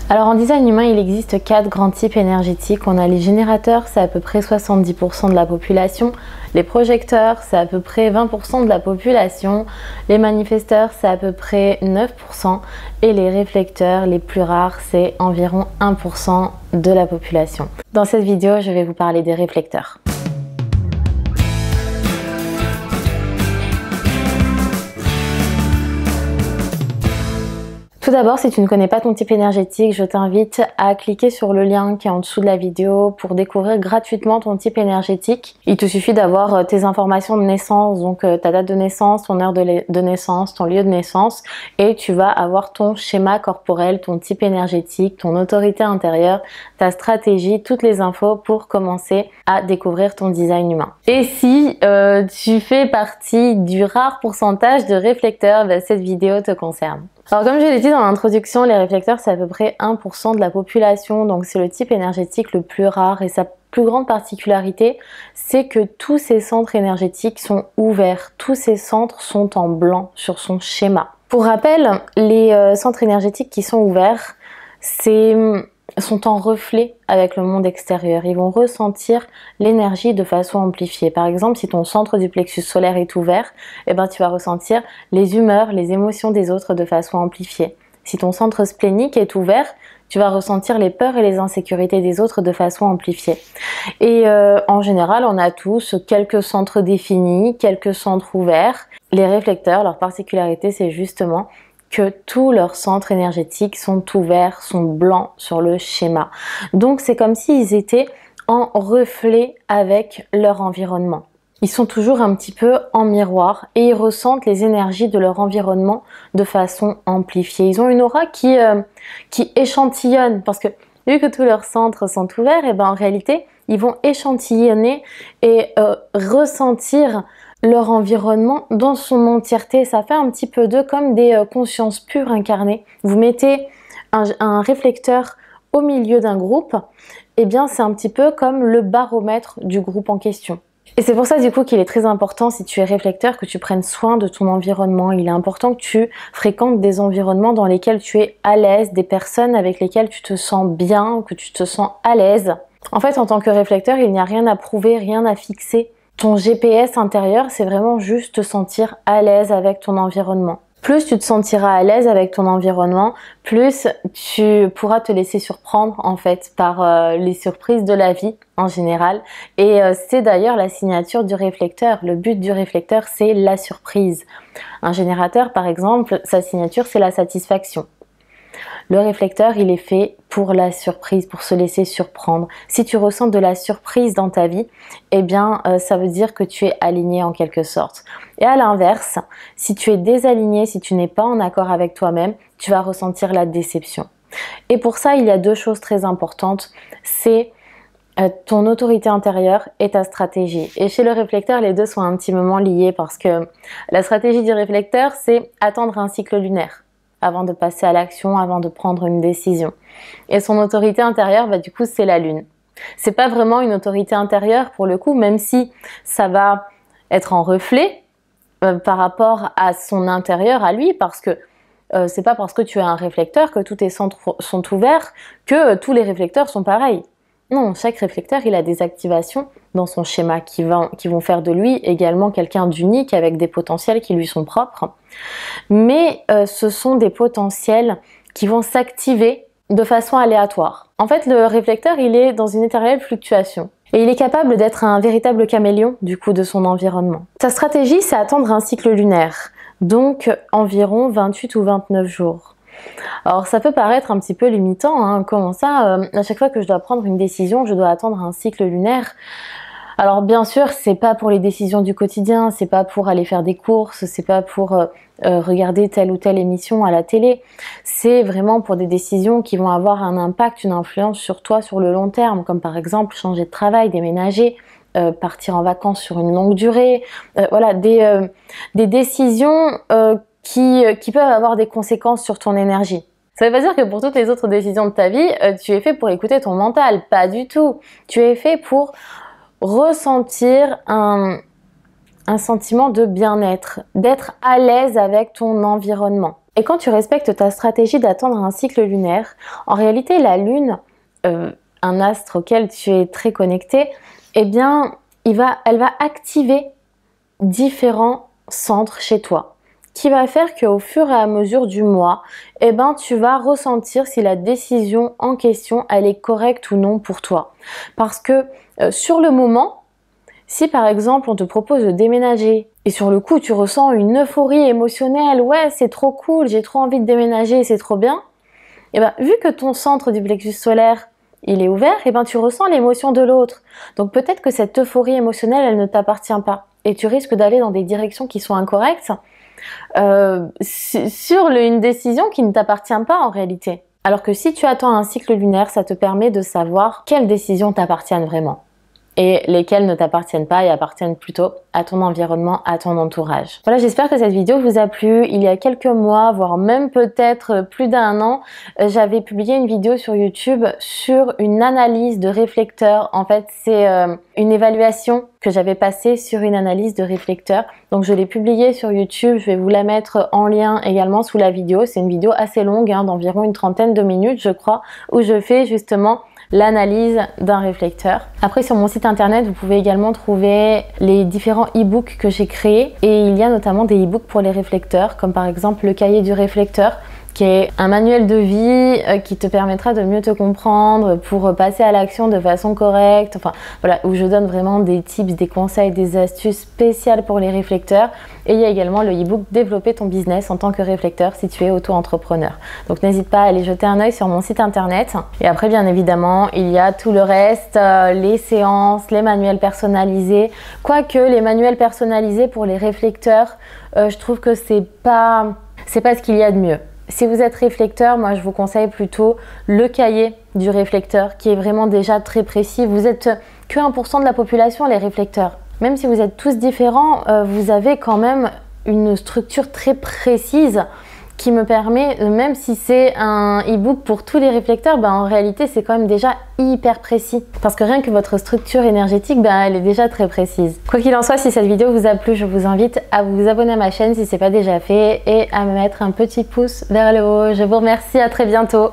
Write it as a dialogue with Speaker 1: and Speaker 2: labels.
Speaker 1: Alors en design humain, il existe 4 grands types énergétiques. On a les générateurs, c'est à peu près 70% de la population. Les projecteurs, c'est à peu près 20% de la population. Les manifesteurs, c'est à peu près 9%. Et les réflecteurs, les plus rares, c'est environ 1% de la population. Dans cette vidéo, je vais vous parler des réflecteurs. Tout d'abord, si tu ne connais pas ton type énergétique, je t'invite à cliquer sur le lien qui est en dessous de la vidéo pour découvrir gratuitement ton type énergétique. Il te suffit d'avoir tes informations de naissance, donc ta date de naissance, ton heure de naissance, ton lieu de naissance, et tu vas avoir ton schéma corporel, ton type énergétique, ton autorité intérieure, ta stratégie, toutes les infos pour commencer à découvrir ton design humain. Et si tu fais partie du rare pourcentage de réflecteurs, cette vidéo te concerne. Alors comme je l'ai dit dans l'introduction, les réflecteurs c'est à peu près 1% de la population, donc c'est le type énergétique le plus rare et sa plus grande particularité, c'est que tous ces centres énergétiques sont ouverts, tous ces centres sont en blanc sur son schéma. Pour rappel, les centres énergétiques qui sont ouverts, sont en reflet avec le monde extérieur. Ils vont ressentir l'énergie de façon amplifiée. Par exemple, si ton centre du plexus solaire est ouvert, eh ben, tu vas ressentir les humeurs, les émotions des autres de façon amplifiée. Si ton centre splénique est ouvert, tu vas ressentir les peurs et les insécurités des autres de façon amplifiée. Et en général, on a tous quelques centres définis, quelques centres ouverts. Les réflecteurs, leur particularité, c'est justement que tous leurs centres énergétiques sont ouverts, sont blancs sur le schéma. Donc c'est comme s'ils étaient en reflet avec leur environnement. Ils sont toujours un petit peu en miroir et ils ressentent les énergies de leur environnement de façon amplifiée. Ils ont une aura qui échantillonne parce que vu que tous leurs centres sont ouverts, et ben en réalité ils vont échantillonner et ressentir leur environnement dans son entièreté. Ça fait un petit peu d'eux comme des consciences pures incarnées. Vous mettez un réflecteur au milieu d'un groupe, et bien c'est un petit peu comme le baromètre du groupe en question. Et c'est pour ça du coup qu'il est très important, si tu es réflecteur, que tu prennes soin de ton environnement. Il est important que tu fréquentes des environnements dans lesquels tu es à l'aise, des personnes avec lesquelles tu te sens bien, que tu te sens à l'aise. En fait, en tant que réflecteur, il n'y a rien à prouver, rien à fixer. Ton GPS intérieur, c'est vraiment juste te sentir à l'aise avec ton environnement. Plus tu te sentiras à l'aise avec ton environnement, plus tu pourras te laisser surprendre en fait par les surprises de la vie en général. Et c'est d'ailleurs la signature du réflecteur. Le but du réflecteur, c'est la surprise. Un générateur, par exemple, sa signature, c'est la satisfaction. Le réflecteur, il est fait pour la surprise, pour se laisser surprendre. Si tu ressens de la surprise dans ta vie, eh bien, ça veut dire que tu es aligné en quelque sorte. Et à l'inverse, si tu es désaligné, si tu n'es pas en accord avec toi-même, tu vas ressentir la déception. Et pour ça, il y a deux choses très importantes. C'est ton autorité intérieure et ta stratégie. Et chez le réflecteur, les deux sont intimement liés parce que la stratégie du réflecteur, c'est attendre un cycle lunaire avant de passer à l'action, avant de prendre une décision. Et son autorité intérieure, du coup, c'est la lune. C'est pas vraiment une autorité intérieure pour le coup, même si ça va être en reflet par rapport à son intérieur à lui, parce que c'est pas parce que tu as un réflecteur que tous tes centres sont ouverts que tous les réflecteurs sont pareils. Non, chaque réflecteur, il a des activations dans son schéma qui vont faire de lui également quelqu'un d'unique avec des potentiels qui lui sont propres. Mais ce sont des potentiels qui vont s'activer de façon aléatoire. En fait, le réflecteur, il est dans une éternelle fluctuation. Et il est capable d'être un véritable caméléon, du coup, de son environnement. Sa stratégie, c'est attendre un cycle lunaire, donc environ 28 ou 29 jours. Alors ça peut paraître un petit peu limitant, hein. Comment ça, à chaque fois que je dois prendre une décision, je dois attendre un cycle lunaire. Alors bien sûr, c'est pas pour les décisions du quotidien, c'est pas pour aller faire des courses, c'est pas pour regarder telle ou telle émission à la télé. C'est vraiment pour des décisions qui vont avoir un impact, une influence sur toi sur le long terme, comme par exemple changer de travail, déménager, partir en vacances sur une longue durée. Voilà, des décisions qui peuvent avoir des conséquences sur ton énergie. Ça veut pas dire que pour toutes les autres décisions de ta vie, tu es fait pour écouter ton mental, pas du tout. Tu es fait pour ressentir un sentiment de bien-être, d'être à l'aise avec ton environnement. Et quand tu respectes ta stratégie d'attendre un cycle lunaire, en réalité la lune, un astre auquel tu es très connecté, eh bien elle va activer différents centres chez toi, qui va faire qu'au fur et à mesure du mois, eh ben, tu vas ressentir si la décision en question, elle est correcte ou non pour toi. Parce que sur le moment, si par exemple on te propose de déménager et sur le coup tu ressens une euphorie émotionnelle, ouais c'est trop cool, j'ai trop envie de déménager, c'est trop bien, et ben vu que ton centre du plexus solaire il est ouvert, et ben tu ressens l'émotion de l'autre. Donc peut-être que cette euphorie émotionnelle elle ne t'appartient pas et tu risques d'aller dans des directions qui sont incorrectes sur une décision qui ne t'appartient pas en réalité. Alors que si tu attends un cycle lunaire, ça te permet de savoir quelles décisions t'appartiennent vraiment et lesquelles ne t'appartiennent pas et appartiennent plutôt à ton environnement, à ton entourage. Voilà, j'espère que cette vidéo vous a plu. Il y a quelques mois, voire même peut-être plus d'1 an, j'avais publié une vidéo sur YouTube sur une analyse de réflecteurs. En fait, c'est une évaluation que j'avais passée sur une analyse de réflecteurs. Donc je l'ai publiée sur YouTube, je vais vous la mettre en lien également sous la vidéo. C'est une vidéo assez longue, hein, d'environ une trentaine de minutes je crois, où je fais justement l'analyse d'un réflecteur. Après sur mon site internet vous pouvez également trouver les différents e-books que j'ai créés et il y a notamment des e-books pour les réflecteurs comme par exemple le cahier du réflecteur qui est un manuel de vie qui te permettra de mieux te comprendre pour passer à l'action de façon correcte, enfin voilà, où je donne vraiment des tips, des conseils, des astuces spéciales pour les réflecteurs. Et il y a également le e-book Développer ton business en tant que réflecteur si tu es auto-entrepreneur. Donc n'hésite pas à aller jeter un œil sur mon site internet. Et après bien évidemment il y a tout le reste, les séances, les manuels personnalisés. Quoique les manuels personnalisés pour les réflecteurs, je trouve que c'est pas ce qu'il y a de mieux. Si vous êtes réflecteur, moi je vous conseille plutôt le cahier du réflecteur qui est vraiment déjà très précis. Vous êtes que 1% de la population les réflecteurs. Même si vous êtes tous différents, vous avez quand même une structure très précise qui me permet, même si c'est un e-book pour tous les réflecteurs, en réalité c'est quand même déjà hyper précis. Parce que rien que votre structure énergétique, elle est déjà très précise. Quoi qu'il en soit, si cette vidéo vous a plu, je vous invite à vous abonner à ma chaîne si ce n'est pas déjà fait et à me mettre un petit pouce vers le haut. Je vous remercie, à très bientôt.